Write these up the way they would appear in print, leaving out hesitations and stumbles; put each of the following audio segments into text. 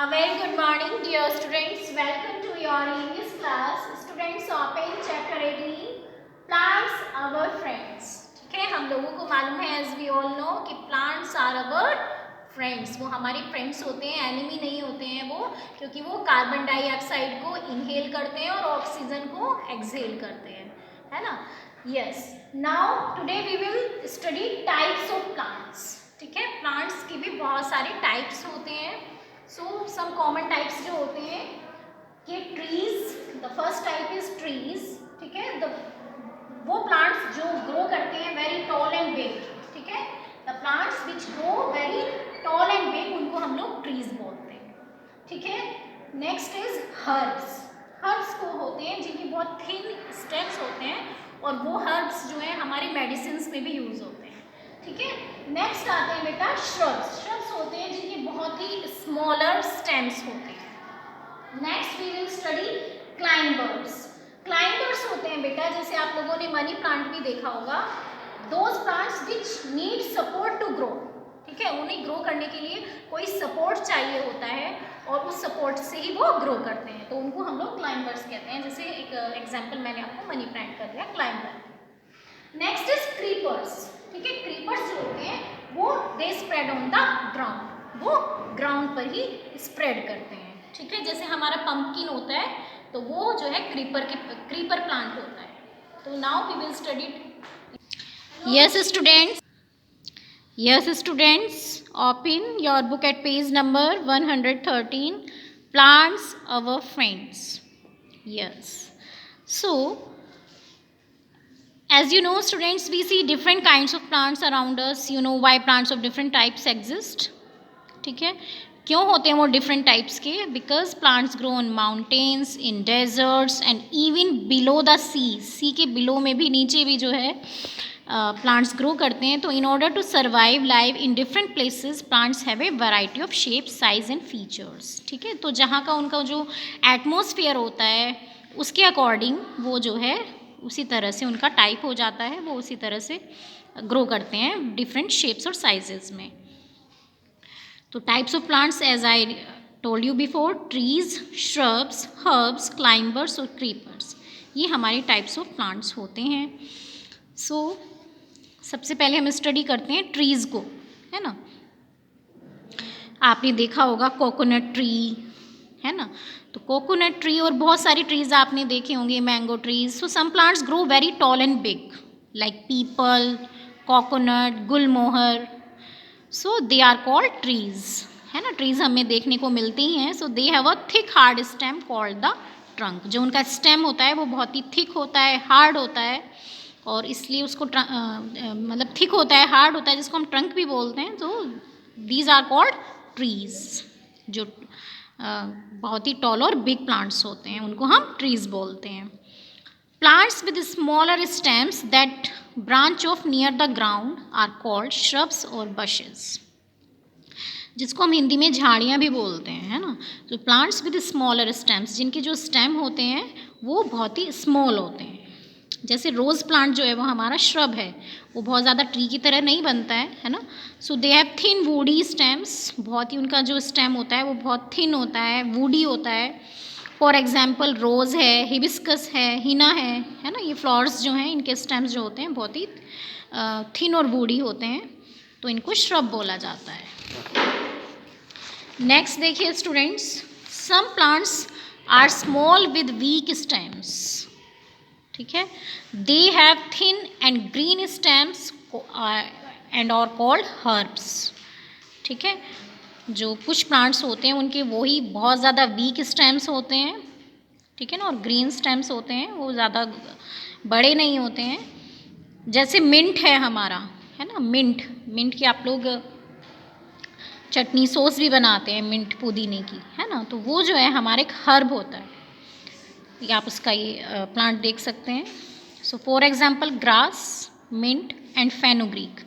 A very good morning, dear students. Welcome to your English class. Students, open chapter 18. Plants, our friends. ठीक है, हम लोगों को मालूम है as we all know कि plants are our friends. वो हमारे friends होते हैं, enemy नहीं होते हैं वो, क्योंकि वो कार्बन डाइऑक्साइड को inhale करते हैं और ऑक्सीजन को exhale करते हैं, है ना? Yes. Now today we will study types of plants. ठीक है, plants की भी बहुत सारे types होते हैं. सो सम कॉमन टाइप्स जो होते हैं कि trees, the first type is trees. ठीक है, वो प्लांट्स जो ग्रो करते हैं वेरी टॉल एंड बिग. ठीक है, the plants which grow very tall and big, उनको हम लोग ट्रीज बोलते हैं. ठीक है, नेक्स्ट इज हर्ब्स. हर्ब्स को होते हैं जिनकी बहुत थिन स्टेम्स होते हैं और वो हर्ब्स जो है हमारे मेडिसिन में भी यूज होते हैं. ठीक है, नेक्स्ट आते हैं बेटा श्रब्स. श्रब्स होते हैं जिनके बहुत ही स्मॉलर स्टेम्स होते हैं. Next we will study climbers. Climbers होते हैं बेटा, जैसे आप लोगों ने मनी प्लांट भी देखा होगा, those plants which need support to grow. ठीक है, उन्हें ग्रो करने के लिए कोई सपोर्ट चाहिए होता है और उस सपोर्ट से ही वो ग्रो करते हैं, तो उनको हम लोग क्लाइंबर्स कहते हैं. जैसे एक एग्जाम्पल मैंने आपको मनी प्लांट कर दिया, क्लाइंबर. Next is creepers. ठीक है, क्रीपर्स जो होते हैं वो they spread on the ground, वो ग्राउंड पर ही स्प्रेड करते हैं. ठीक है, जैसे हमारा पंपकिन होता है तो वो जो है क्रीपर प्लांट होता है. तो now we will study. Yes students, open your book at page number 113. Plants our friends. Yes, so as you know students, we see different kinds of plants around us. You know why plants of different types exist. ठीक है, क्यों होते हैं वो different types के? Because plants grow in mountains, in deserts and even below the sea. Sea के below में भी, नीचे भी जो है प्लांट्स ग्रो करते हैं. तो in order to survive live in different places, plants have a variety of shape, size and features. ठीक है, तो जहाँ का उनका जो एटमोसफियर होता है उसके अकॉर्डिंग वो जो है उसी तरह से उनका टाइप हो जाता है, वो उसी तरह से ग्रो करते हैं डिफरेंट शेप्स और साइजेस में. तो types of plants as I told you before, trees, shrubs, herbs, climbers और क्रीपर्स, ये हमारे टाइप्स ऑफ प्लांट्स होते हैं. सो सबसे पहले हम स्टडी करते हैं ट्रीज को, है ना. आपने देखा होगा कोकोनट ट्री, है ना. तो कोकोनट ट्री और बहुत सारी ट्रीज आपने देखे होंगे, mango trees. So some plants grow very tall and big like peepal, coconut, gulmohar. So they are called trees, है ना. ट्रीज हमें देखने को मिलती ही हैं. So they have a thick hard stem called the trunk. जो उनका स्टेम होता है वो बहुत ही थिक होता है, हार्ड होता है, और इसलिए उसको मतलब थिक होता है, हार्ड होता है, जिसको हम ट्रंक भी बोलते हैं. तो दीज आर कॉल्ड ट्रीज. जो बहुत ही टॉल और बिग प्लांट्स होते हैं उनको हम ट्रीज बोलते हैं. Plants with smaller stems that branch off near the ground are called shrubs और बशेस, जिसको हम हिंदी में झाड़ियाँ भी बोलते हैं, है ना. तो प्लांट्स विद स्मॉलर स्टेम्स, जिनके जो स्टेम होते हैं वो बहुत ही स्मॉल होते हैं. जैसे रोज़ प्लांट जो है वो हमारा श्रब है, वो बहुत ज़्यादा ट्री की तरह नहीं बनता है ना. So they have thin woody stems. बहुत ही उनका जो स्टेम होता है वो बहुत थिन होता है, वुडी होता है. फॉर एग्जाम्पल रोज़ है, हिबिस्कस है, हिना है ना. ये फ्लावर्स जो हैं इनके स्टेम्स जो होते हैं बहुत ही थिन और वुडी होते हैं, तो इनको श्रब बोला जाता है. नेक्स्ट देखिए students, some plants are small with weak stems. ठीक है, they have thin and green stems and are called herbs. ठीक है, जो कुछ प्लांट्स होते हैं उनके वही बहुत ज़्यादा वीक स्टेम्स होते हैं, ठीक है ना, और ग्रीन स्टेम्स होते हैं, वो ज़्यादा बड़े नहीं होते हैं. जैसे मिंट है हमारा, है ना. मिंट की आप लोग चटनी सॉस भी बनाते हैं, मिंट पुदीने की, है ना. तो वो जो है हमारे एक हर्ब होता है. ये आप उसका ये प्लांट देख सकते हैं. So for example grass, mint and fenugreek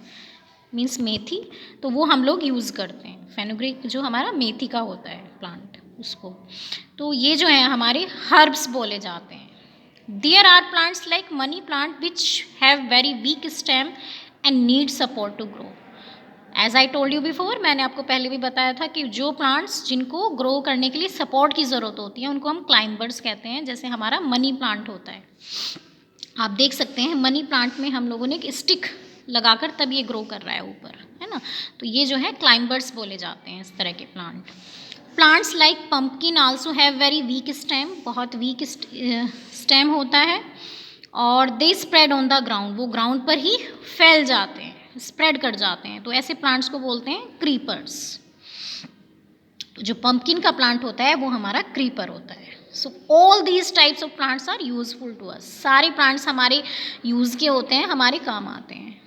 means methi, तो वो हम लोग यूज़ करते हैं. फेनुग्रीक जो हमारा मेथी का होता है प्लांट, उसको. तो ये जो है हमारे हर्ब्स बोले जाते हैं. There are plants like money plant which have very weak stem and need support to grow. As I told you before, मैंने आपको पहले भी बताया था कि जो प्लांट्स जिनको ग्रो करने के लिए सपोर्ट की ज़रूरत होती है उनको हम क्लाइंबर्स कहते हैं। जैसे हमारा मनी प्लांट होता है, आप देख सकते हैं मनी प्लांट में हम लोगों ने एक स्टिक लगाकर तब ये ग्रो कर रहा है ऊपर, है ना। तो ये जो है क्लाइंबर्स बोले जाते हैं इस तरह के plant. Plants like pumpkin also have very weak stem, बहुत वीक स्टेम होता है, और they spread on the ground, वो ग्राउंड पर ही फैल जाते हैं, स्प्रेड कर जाते हैं। तो ऐसे प्लांट्स को बोलते हैं क्रीपर्स। तो जो पम्पकिन का प्लांट होता है वो हमारा क्रीपर होता है। So all these types of plants are useful to us. सारे प्लांट्स हमारे यूज़ के होते हैं, हमारे काम आते हैं,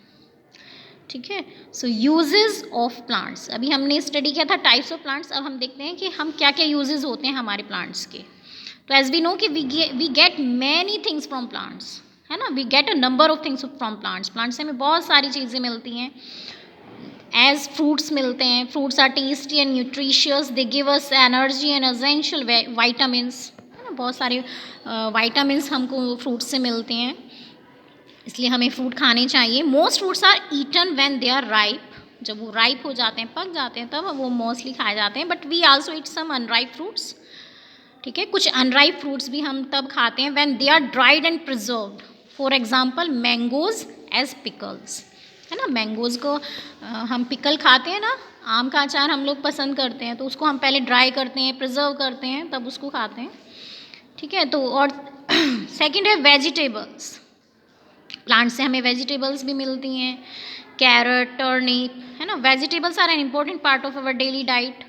ठीक है। सो यूजेस ऑफ प्लांट्स, अभी हमने स्टडी किया था टाइप्स ऑफ प्लांट्स, अब हम देखते हैं कि हम क्या क्या यूजेस होते हैं हमारे प्लांट्स के। तो एज वी नो कि we get many things from plants, है ना, we get a number of things from plants. Plants से हमें बहुत सारी चीज़ें मिलती हैं। एज फ्रूट्स मिलते हैं, fruits are tasty and nutritious, they give us energy and essential vitamins, है ना, बहुत सारे वाइटामिन्स हमको फ्रूट्स से मिलते हैं, इसलिए हमें फ्रूट खाने चाहिए। Most fruits are eaten when they are ripe, जब वो राइप हो जाते हैं, पक जाते हैं, तब वो मोस्टली खाए जाते हैं। But we also eat some unripe fruits, ठीक है, कुछ अनराइप फ्रूट्स भी हम तब खाते हैं when they are dried and preserved. For example mangoes as pickles, है ना, मैंगोज़ को हम पिकल खाते हैं ना, आम का अचार हम लोग पसंद करते हैं, तो उसको हम पहले ड्राई करते हैं, प्रिजर्व करते हैं, तब उसको खाते हैं, ठीक है। तो और सेकंड है वेजिटेबल्स, प्लांट से हमें वेजिटेबल्स भी मिलती हैं, कैरेट, टर्निप, है ना। Vegetables are an important part of our daily diet,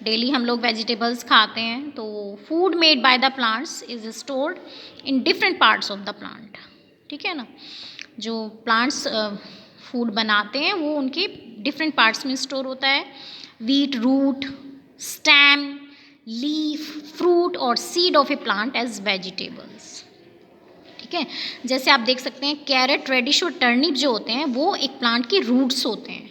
daily हम लोग वेजिटेबल्स खाते हैं। तो food made by the plants is stored in different parts of the plant, ठीक है ना। जो प्लांट्स फूड बनाते हैं वो उनके डिफरेंट पार्ट्स में स्टोर होता है। Wheat, root, stem, leaf, fruit और seed of a plant as vegetables, ठीक है। जैसे आप देख सकते हैं कैरेट, रेडिश और टर्निप जो होते हैं वो एक प्लांट के रूट्स होते हैं,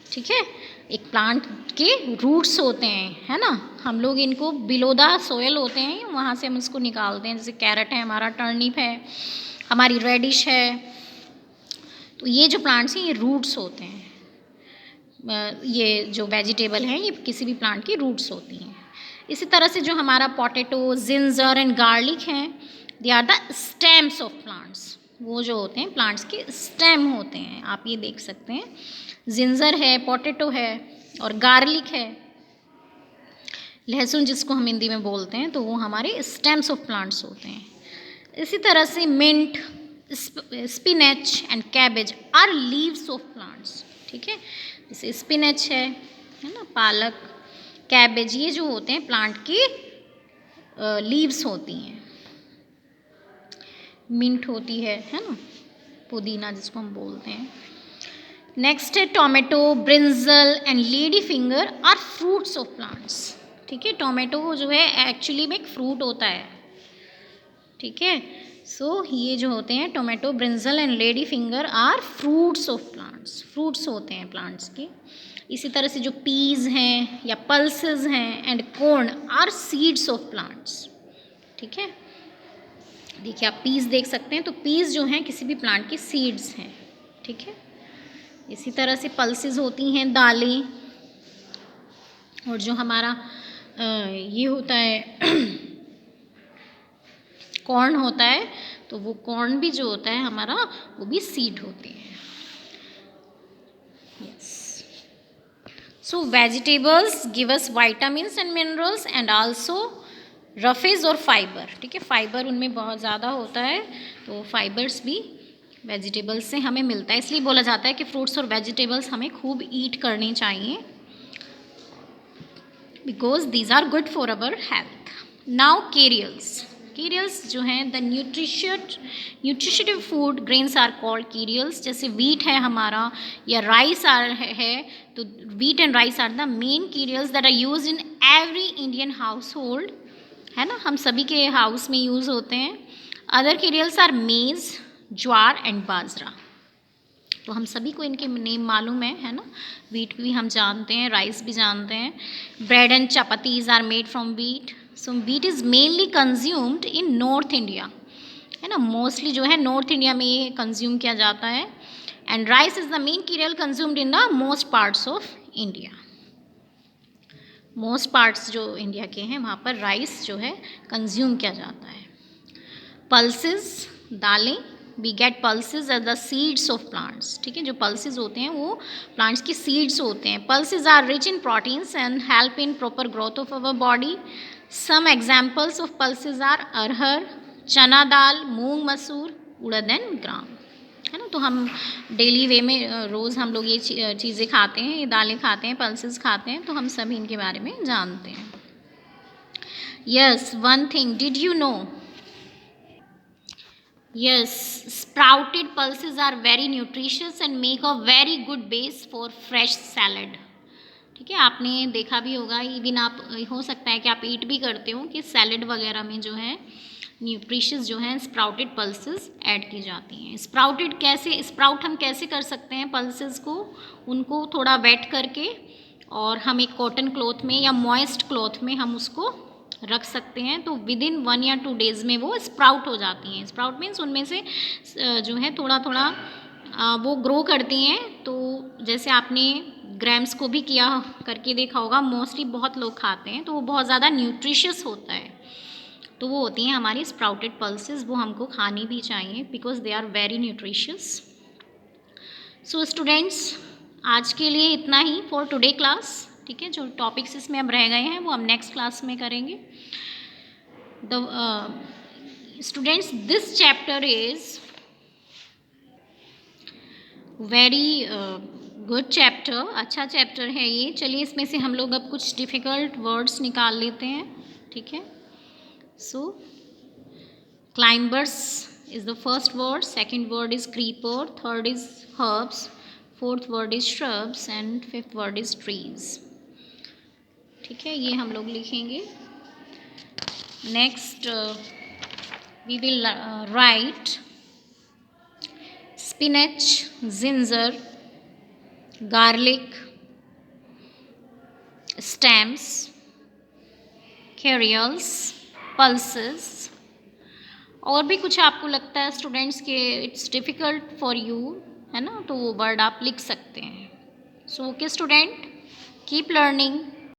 ठीक है, एक प्लांट के रूट्स होते हैं, है ना। हम लोग इनको बिलो द सोयल होते हैं, वहाँ से हम इसको निकालते हैं। जैसे कैरेट है हमारा, टर्निप है हमारी, रेडिश है, तो ये जो प्लांट्स हैं ये रूट्स होते हैं। ये जो वेजिटेबल हैं ये किसी भी प्लांट की रूट्स होती हैं। इसी तरह से जो हमारा पोटैटो, जिंजर एंड गार्लिक हैं, they are the stems of plants, वो जो होते हैं प्लांट्स के स्टेम होते हैं। आप ये देख सकते हैं जिंजर है, पोटैटो है और गार्लिक है, लहसुन जिसको हम हिंदी में बोलते हैं, तो वो हमारे स्टेम्स ऑफ प्लांट्स होते हैं। इसी तरह से mint, spinach and cabbage are leaves of plants, ठीक है। जैसे स्पिनच है ना, पालक, कैबेज, ये जो होते हैं प्लांट की लीव्स होती हैं। मिंट होती है ना, पुदीना जिसको हम बोलते हैं। नेक्स्ट है tomato, brinjal and lady finger are fruits of plants, ठीक है। टोमेटो जो है एक्चुअली में एक फ्रूट होता है, ठीक है। सो ये जो होते हैं tomato, brinjal and lady finger are fruits of plants, fruits होते हैं प्लांट्स के। इसी तरह से जो पीज हैं या पल्सेस हैं and corn are seeds of plants, ठीक है। देखिए आप पीस देख सकते हैं, तो पीस जो हैं किसी भी प्लांट की सीड्स हैं, ठीक है। इसी तरह से पल्सेस होती हैं दालें, और जो हमारा ये होता है कॉर्न होता है, तो वो कॉर्न भी जो होता है हमारा वो भी सीड होती है। Yes, so vegetables give us vitamins and minerals and also roughage और फाइबर, ठीक है। फाइबर उनमें बहुत ज़्यादा होता है, तो फाइबर्स भी वेजिटेबल्स से हमें मिलता है। इसलिए बोला जाता है कि फ्रूट्स और वेजिटेबल्स हमें खूब ईट करनी चाहिए, because these are good for our health. Now cereals, cereals जो हैं the nutritive food grains are called cereals. जैसे वीट है हमारा या राइस है, तो wheat and rice are the main cereals that are used in every Indian household, है ना, हम सभी के हाउस में यूज़ होते हैं। अदर कीरियल्स आर मेज़, ज्वार एंड बाजरा, तो हम सभी को इनके नेम मालूम है ना। वीट भी हम जानते हैं, राइस भी जानते हैं। Bread and chapatis are made from wheat. So wheat is mainly consumed in north India, है ना, मोस्टली जो है नॉर्थ इंडिया में ये कंज्यूम किया जाता है। And rice is the main cereal consumed in the most parts of India. Most parts जो इंडिया के हैं वहाँ पर राइस जो है कंज्यूम किया जाता है. पल्सेस, दालें, we get pulses as the seeds of plants. ठीक है, जो पल्सेस होते हैं वो प्लांट्स की सीड्स होते हैं. Pulses are rich in proteins and help in proper growth of our body. Some examples of pulses are arhar, chana dal, मूंग मसूर, उड़द एंड ग्राम. है ना, तो हम डेली वे में रोज़ हम लोग ये चीज़ें खाते हैं, ये दालें खाते हैं, पल्सेस खाते हैं, तो हम सभी इनके बारे में जानते हैं. Yes, one thing, did you know? Yes, sprouted pulses are very nutritious and make a very good base for fresh salad. ठीक है, आपने देखा भी होगा, इवन आप हो सकता है कि आप ईट भी करते हो कि सैलड वगैरह में जो है न्यूट्रिशियस जो है स्प्राउटेड पल्सेस ऐड की जाती हैं. स्प्राउटेड कैसे, स्प्राउट हम कैसे कर सकते हैं पल्सेस को? उनको थोड़ा वेट करके और हम एक कॉटन क्लॉथ में या मॉइस्ट क्लॉथ में हम उसको रख सकते हैं, तो विद इन 1 या 2 डेज़ में वो स्प्राउट हो जाती हैं. स्प्राउट मीन्स उनमें से जो है थोड़ा थोड़ा वो ग्रो करती हैं. तो जैसे आपने ग्रैम्स को भी किया करके देखा होगा, मोस्टली बहुत लोग खाते हैं, तो वो बहुत ज़्यादा न्यूट्रिशियस होता है. तो वो होती हैं हमारी स्प्राउटेड पल्सेस, वो हमको खानी भी चाहिए because they are very nutritious. So students, आज के लिए इतना ही फॉर टुडे क्लास. ठीक है, जो टॉपिक्स इसमें अब रह गए हैं वो हम नेक्स्ट क्लास में करेंगे. Students, this chapter is very good chapter. अच्छा चैप्टर है ये. चलिए इसमें से हम लोग अब कुछ डिफ़िकल्ट वर्ड्स निकाल लेते हैं. ठीक है, so climbers is the first word, second word is creeper, third is herbs, fourth word is shrubs and fifth word is trees. ठीक है, ये हम लोग लिखेंगे. Next we will write spinach, ginger, garlic, stems, cereals, pulses. और भी कुछ आपको लगता है स्टूडेंट्स के इट्स डिफ़िकल्ट फॉर यू, है ना, तो वो वर्ड आप लिख सकते हैं. So okay student, keep learning.